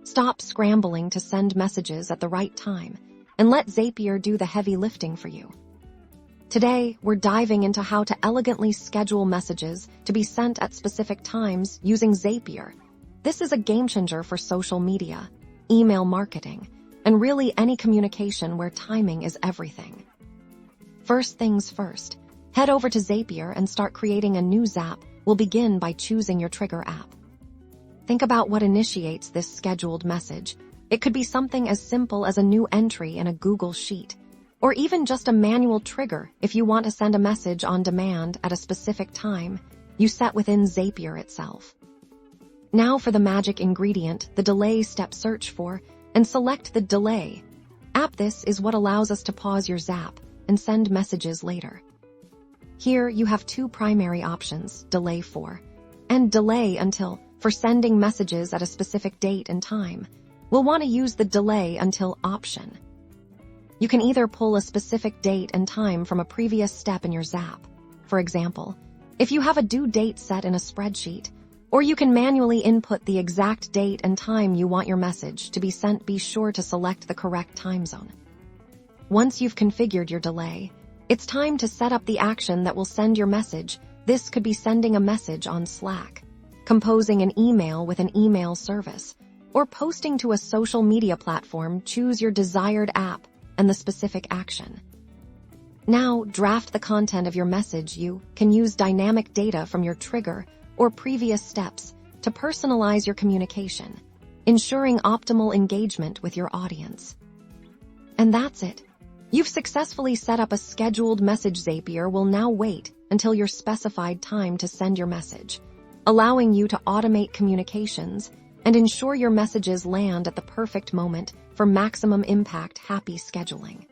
Stop scrambling to send messages at the right time and let Zapier do the heavy lifting for you. Today, we're diving into how to elegantly schedule messages to be sent at specific times using Zapier. This is a game changer for social media, email marketing, and really any communication where timing is everything. First things first, head over to Zapier and start creating a new Zap. We'll begin by choosing your trigger app. Think about what initiates this scheduled message. It could be something as simple as a new entry in a Google Sheet, or even just a manual trigger if you want to send a message on demand at a specific time you set within Zapier itself. Now for the magic ingredient, the delay step. Search for and select the delay app. This is what allows us to pause your Zap and send messages later. Here you have two primary options, delay for and delay until. For sending messages at a specific date and time, we'll want to use the delay until option. You can either pull a specific date and time from a previous step in your Zap. For example, if you have a due date set in a spreadsheet, or you can manually input the exact date and time you want your message to be sent. Be sure to select the correct time zone. Once you've configured your delay, it's time to set up the action that will send your message. This could be sending a message on Slack, composing an email with an email service, or posting to a social media platform. Choose your desired app and the specific action. Now, draft the content of your message. You can use dynamic data from your trigger or previous steps to personalize your communication, ensuring optimal engagement with your audience. And that's it. You've successfully set up a scheduled message. Zapier will now wait until your specified time to send your message, allowing you to automate communications and ensure your messages land at the perfect moment for maximum impact. Happy scheduling.